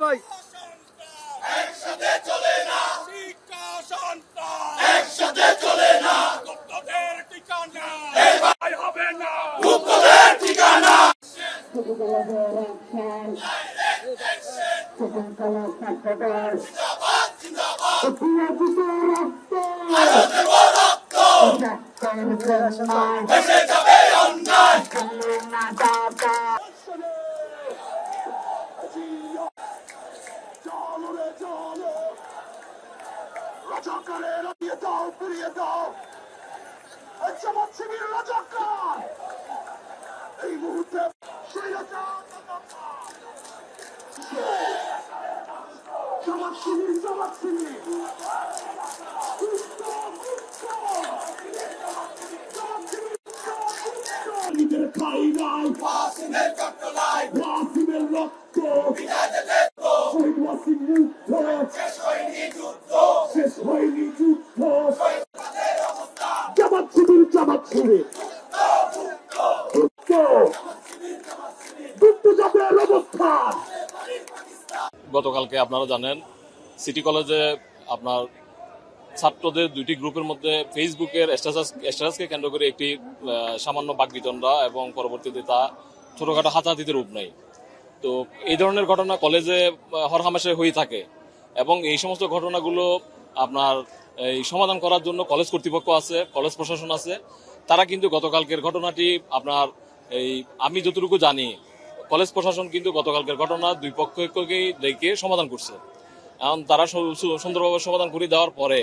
ভাই একসাথে চলে না শিক্ষা সন্তান একসাথে চলে না গুপ্তদের ঠিকানা এবার হবে না গুপ্তদের ঠিকানা এসে যাবে অন্যায় চলো রে চলো রাজাকারের দিয়ে দাও ফিরিয়ে দাও জামাত শিবির রাজাকার এই মুহূর্তে জামাত শিবির নিজের খাই নাই ওয়াসিমের কট্টলাই ওয়াসিমের রক্ত শহীদ ওয়াসিম মুক্ত শেষ হয়নি যুদ্ধ জামাত শিবির মুক্ত জাতের অবস্থান। গতকালকে আপনারা জানেন সিটি কলেজে আপনার ছাত্রদের দুইটি গ্রুপের মধ্যে ফেসবুকের স্ট্যাটাসকে কেন্দ্র করে একটি সামান্য বাকবিতণ্ডা এবং পরবর্তীতে তা ছোটখাটো হাতাহাতিতে রূপ নেয়। তো এই ধরনের ঘটনা কলেজে হরহামেশা হয়ে থাকে এবং এই সমস্ত ঘটনাগুলো আপনার এই সমাধান করার জন্য কলেজ কর্তৃপক্ষ আছে, কলেজ প্রশাসন আছে। তারা কিন্তু গতকালকের ঘটনাটি আপনার আমি যতটুকু জানি কলেজ প্রশাসন কিন্তু গতকালকের ঘটনা দুই পক্ষকেই ডেকে সমাধান করছে। এখন তারা সুন্দরভাবে সমাধান করে দেওয়ার পরে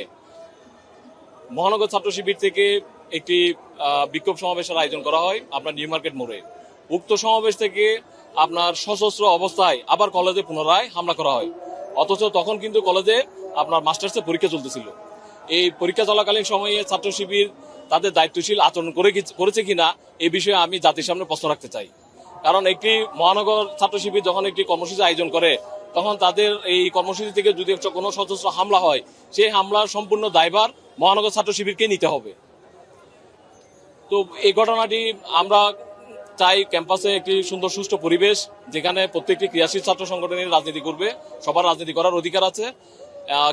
মহানগর ছাত্র শিবির থেকে একটি বিক্ষোভ সমাবেশের আয়োজন করা হয় আপনার নিউ মার্কেট মোড়ে। উক্ত সমাবেশ থেকে আপনার সশস্ত্র অবস্থায় আবার কলেজে পুনরায় হামলা করা হয়। অথচ তখন কিন্তু কলেজে আপনার মাস্টার্সের পরীক্ষা চলতেছিল। এই পরীক্ষা চলাকালীন সময়ে ছাত্র শিবির তাদের দায়িত্বশীল আচরণ করেছে কিনা এই বিষয়ে আমি জাতির সামনে প্রশ্ন রাখতে চাই। কারণ একটি মহানগর ছাত্র শিবির যখন একটি কর্মসূচি আয়োজন করে তখন তাদের এই কর্মসূচি থেকে যদি কোনো সশস্ত্র হামলা হয় সেই হামলার সম্পূর্ণ দায়ভার মহানগর ছাত্র শিবিরকে নিতে হবে। তো এই ঘটনাটি আমরা চাই ক্যাম্পাসে একটি সুন্দর সুষ্ঠু পরিবেশ, যেখানে প্রত্যেকটি ক্রিয়াশীল ছাত্র সংগঠনের রাজনীতি করবে, সবার রাজনীতি করার অধিকার আছে।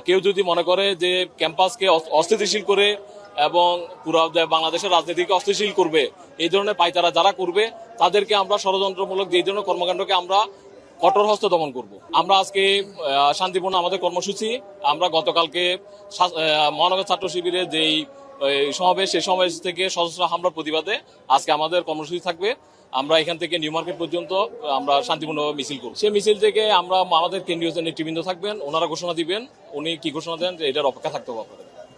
কেউ যদি মনে করে যে ক্যাম্পাসকে অস্থিতিশীল করে এবং পুরো বাংলাদেশের রাজনীতিকে অস্থিতিশীল করবে, এই ধরনের পায়তারা যারা করবে তাদেরকে আমরা ষড়যন্ত্রমূলক যে ধরনের কর্মকাণ্ডকে আমরা কঠোর হস্তে দমন করব। আমরা আজকে শান্তিপূর্ণ আমাদের কর্মসূচি, আমরা গতকালকে মহানগর ছাত্র শিবিরের যেই সমাবেশ, সেই সমাবেশ থেকে সশস্ত্র হামলার প্রতিবাদে আজকে আমাদের কর্মসূচি থাকবে। আমরা এখান থেকে নিউ মার্কেট পর্যন্ত আমরা শান্তিপূর্ণভাবে মিছিল করব। সেই মিছিল থেকে আমরা আমাদের কেন্দ্রীয় নেতৃবৃন্দ থাকবেন, ওনারা ঘোষণা দিবেন, উনি কি ঘোষণা দেন এটার অপেক্ষা থাকতে হবে।